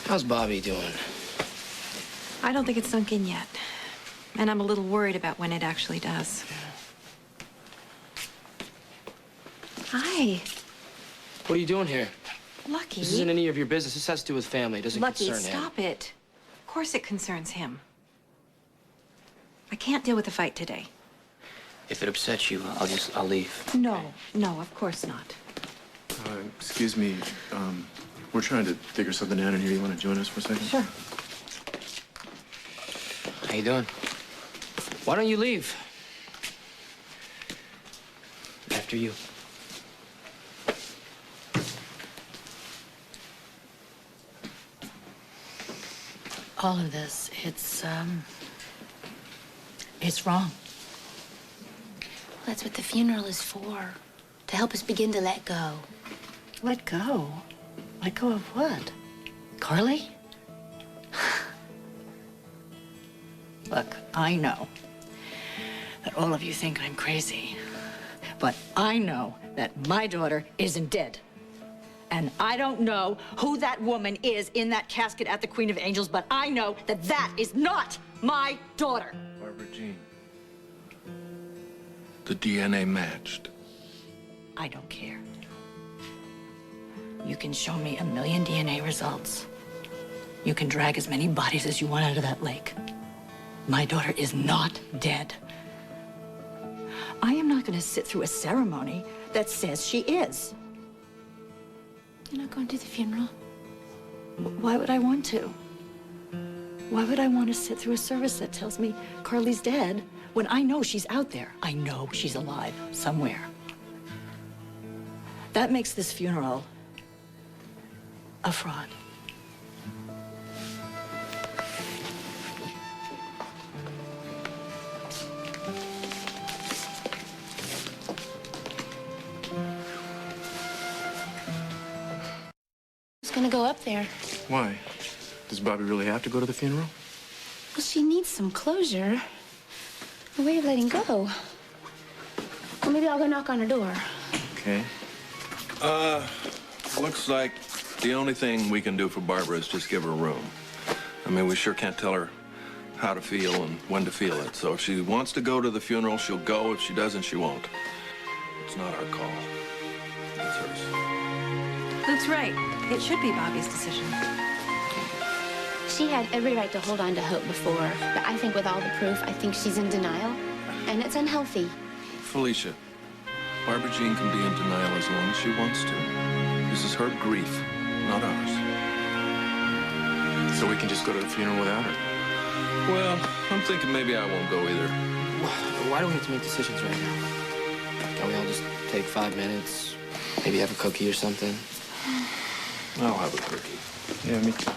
How's Bobby doing? I don't think it's sunk in yet. And I'm a little worried about when it actually does. Hi. What are you doing here? Lucky. This isn't any of your business. This has to do with family. It doesn't Lucky, concern him. stop it. Of course it concerns him. I can't deal with the fight today. If it upsets you, I'll leave. No, no, of course not. Excuse me. We're trying to figure something out in here. You want to join us for a second? Sure. How you doing? Why don't you leave? After you. All of this, it's wrong. That's what the funeral is for. To help us begin to let go. Let go? Let go of what? Carly? Look, I know that all of you think I'm crazy, but I know that my daughter isn't dead. And I don't know who that woman is in that casket at the Queen of Angels, but I know that that is not my daughter. Barbara Jean. The DNA matched. I don't care. You can show me 1,000,000 DNA results. You can drag as many bodies as you want out of that lake. My daughter is not dead. I am not going to sit through a ceremony that says she is. You're not going to the funeral? Why would I want to? Why would I want to sit through a service that tells me Carly's dead when I know she's out there? I know she's alive somewhere. That makes this funeral a fraud. Who's gonna go up there? Why? Does Bobby really have to go to the funeral? Well, she needs some closure. A way of letting go. Well, maybe I'll go knock on her door. Okay. Looks like the only thing we can do for Barbara is just give her room. I mean, we sure can't tell her how to feel and when to feel it. So if she wants to go to the funeral, she'll go. If she doesn't, she won't. It's not our call. It's hers. Luke's right. It should be Bobby's decision. She had every right to hold on to hope before, but I think with all the proof, I think she's in denial, and it's unhealthy. Felicia, Barbara Jean can be in denial as long as she wants to. This is her grief, not ours. So we can just go to the funeral without her? Well, I'm thinking maybe I won't go either. Why do we have to make decisions right now? Can't we all just take 5 minutes? Maybe have a cookie or something? I'll have a cookie. Yeah, me too.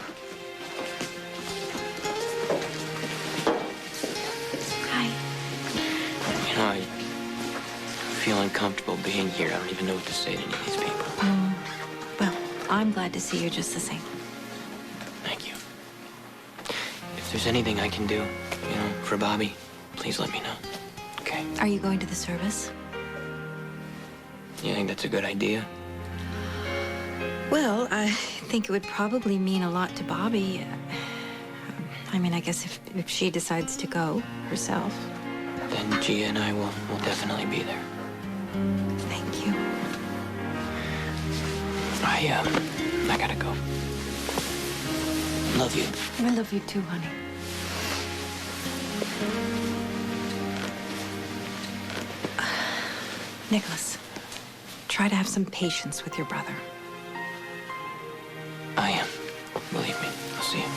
Hi. You know, I feel uncomfortable being here. I don't even know what to say to any of these people. Well, I'm glad to see you just the same. Thank you. If there's anything I can do, you know, for Bobby, please let me know. Okay? Are you going to the service? You think that's a good idea? Well, I think it would probably mean a lot to Bobby. I mean, I guess if she decides to go herself. Then Gia and I will definitely be there. Thank you. I gotta go. Love you. I love you too, honey. Nikolas, try to have some patience with your brother. I am. Believe me. I'll see you.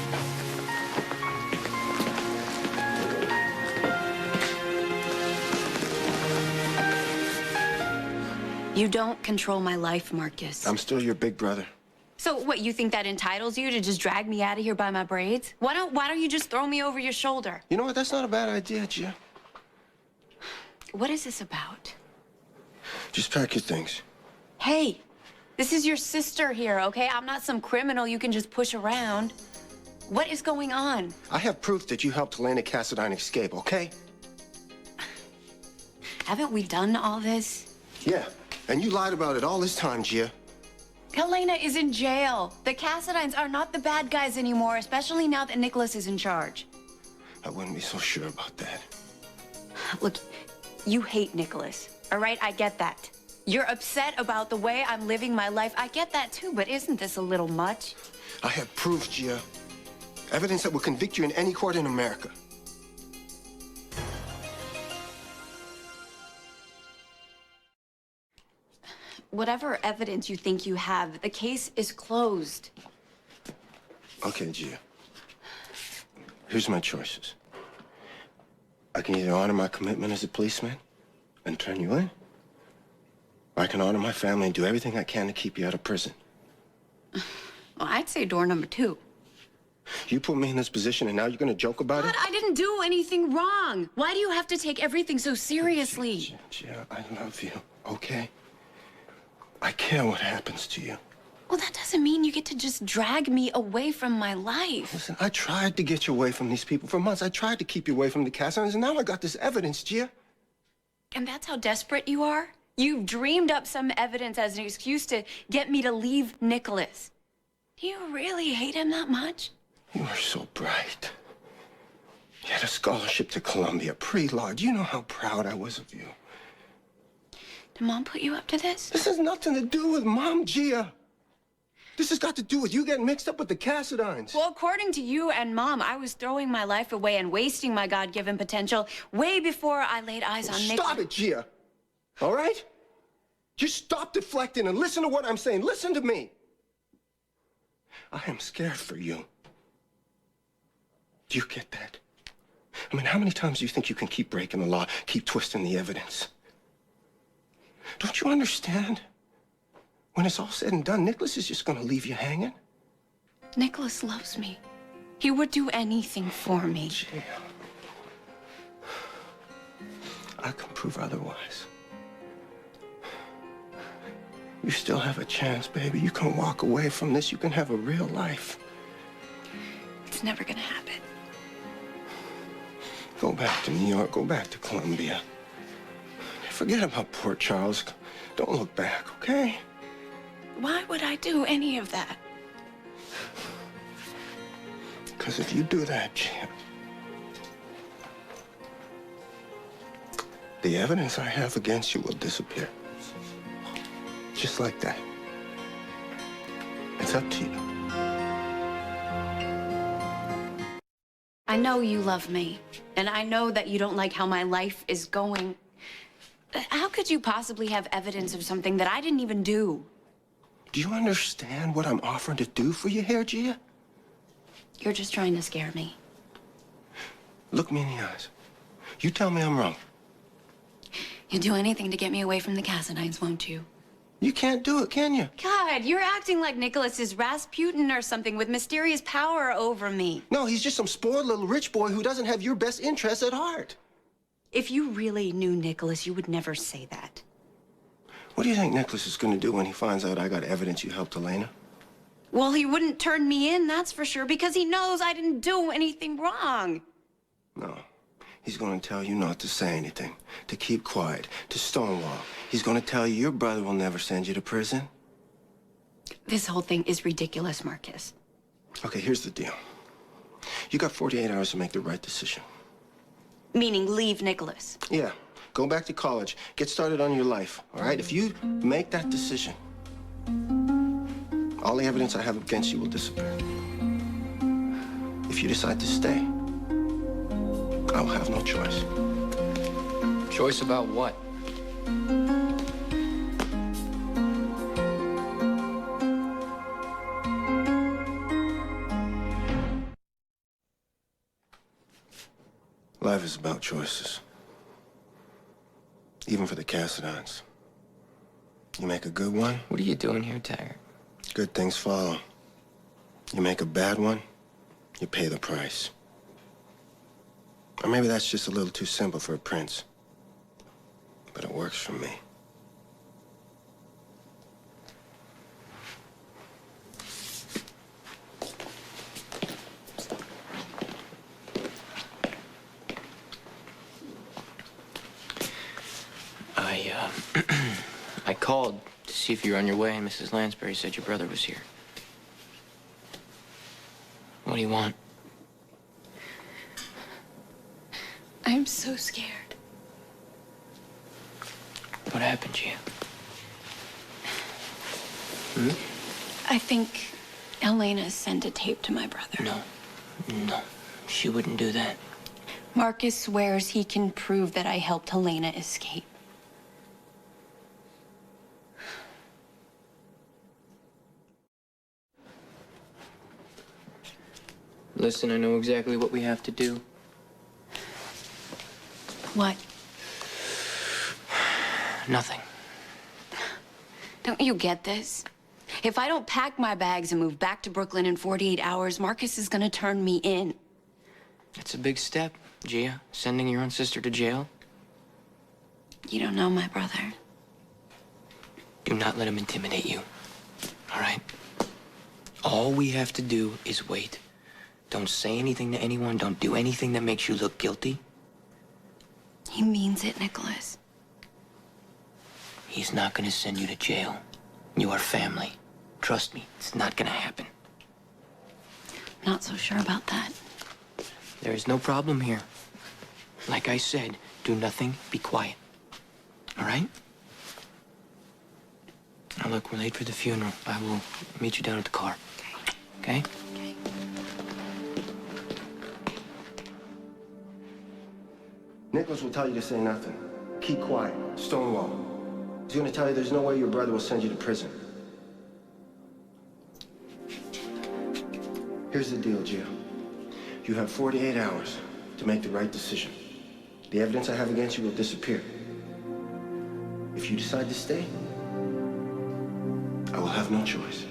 You don't control my life, Marcus. I'm still your big brother. So what, you think that entitles you to just drag me out of here by my braids? Why don't you just throw me over your shoulder? You know what? That's not a bad idea, Gia. What is this about? Just pack your things. Hey, this is your sister here, okay? I'm not some criminal you can just push around. What is going on? I have proof that you helped Helena Cassadine escape, okay? Haven't we done all this? Yeah, and you lied about it all this time, Gia. Helena is in jail. The Cassadines are not the bad guys anymore, especially now that Nikolas is in charge. I wouldn't be so sure about that. Look, you hate Nikolas, all right? I get that. You're upset about the way I'm living my life. I get that too, but isn't this a little much? I have proof, Gia. Evidence that will convict you in any court in America. Whatever evidence you think you have, the case is closed. Okay, Gia. Here's my choices. I can either honor my commitment as a policeman and turn you in, or I can honor my family and do everything I can to keep you out of prison. Well, I'd say door number 2. You put me in this position and now you're gonna joke about But it? I didn't do anything wrong. Why do you have to take everything so seriously? Gia, I love you, okay? I care what happens to you. Well, that doesn't mean you get to just drag me away from my life. Listen, I tried to get you away from these people for months. I tried to keep you away from the Cassadines, and now I got this evidence, Gia. And that's how desperate you are? You've dreamed up some evidence as an excuse to get me to leave Nikolas. Do you really hate him that much? You are so bright. You had a scholarship to Columbia, pre-law. Do you know how proud I was of you? Did Mom put you up to this? This has nothing to do with Mom, Gia. This has got to do with you getting mixed up with the Cassadines. Well, according to you and Mom, I was throwing my life away and wasting my God-given potential way before I laid eyes on Nikolas. Stop it, Gia. All right? Just stop deflecting and listen to what I'm saying. Listen to me. I am scared for you. Do you get that? I mean, how many times do you think you can keep breaking the law, keep twisting the evidence? Don't you understand? When it's all said and done, Nikolas is just gonna leave you hanging. Nikolas loves me. He would do anything for me. Gia, I can prove otherwise. You still have a chance, baby. You can walk away from this. You can have a real life. It's never gonna happen. Go back to New York. Go back to Columbia. Forget about Port Charles. Don't look back, okay? Why would I do any of that? Because if you do that, Gia, the evidence I have against you will disappear. Just like that. It's up to you. I know you love me, and I know that you don't like how my life is going. How could you possibly have evidence of something that I didn't even do? Do you understand what I'm offering to do for you here, Gia? You're just trying to scare me. Look me in the eyes. You tell me I'm wrong. You'll do anything to get me away from the Cassadines, won't you? You can't do it, can you? God, you're acting like Nikolas is Rasputin or something with mysterious power over me. No, he's just some spoiled little rich boy who doesn't have your best interests at heart. If you really knew Nikolas, you would never say that. What do you think Nikolas is going to do when he finds out I got evidence you helped Elena? Well, he wouldn't turn me in, that's for sure, because he knows I didn't do anything wrong. No. He's going to tell you not to say anything, to keep quiet, to stonewall. He's going to tell you your brother will never send you to prison. This whole thing is ridiculous, Marcus. Okay, here's the deal. You got 48 hours to make the right decision. Meaning leave Nikolas. Yeah, go back to college, get started on your life, all right? If you make that decision, all the evidence I have against you will disappear. If you decide to stay, I will have no choice. Choice about what? Life is about choices. Even for the Cassadines. You make a good one, What are you doing here, Taggart? good things follow. You make a bad one, you pay the price. Or maybe that's just a little too simple for a prince. But it works for me. I called to to see if you're on your way, and Mrs. Lansbury said your brother was here. What do you want? I'm so scared. What happened, Gia? I think Elena sent a tape to my brother. No. No. She wouldn't do that. Marcus swears he can prove that I helped Helena escape. Listen, I know exactly what we have to do. What? Nothing. Don't you get this? If I don't pack my bags and move back to Brooklyn in 48 hours, Marcus is gonna turn me in. It's a big step, Gia. Sending your own sister to jail. You don't know my brother. Do not let him intimidate you. All right? All we have to do is wait. Don't say anything to anyone. Don't do anything that makes you look guilty. He means it, Nikolas. He's not gonna send you to jail. You are family. Trust me, it's not gonna happen. Not so sure about that. There is no problem here. Like I said, do nothing, be quiet. All right? Now look, we're late for the funeral. I will meet you down at the car. Okay? Okay. Nikolas will tell you to say nothing. Keep quiet. Stonewall. He's gonna tell you there's no way your brother will send you to prison. Here's the deal, Jill. You have 48 hours to make the right decision. The evidence I have against you will disappear. If you decide to stay, I will have no choice.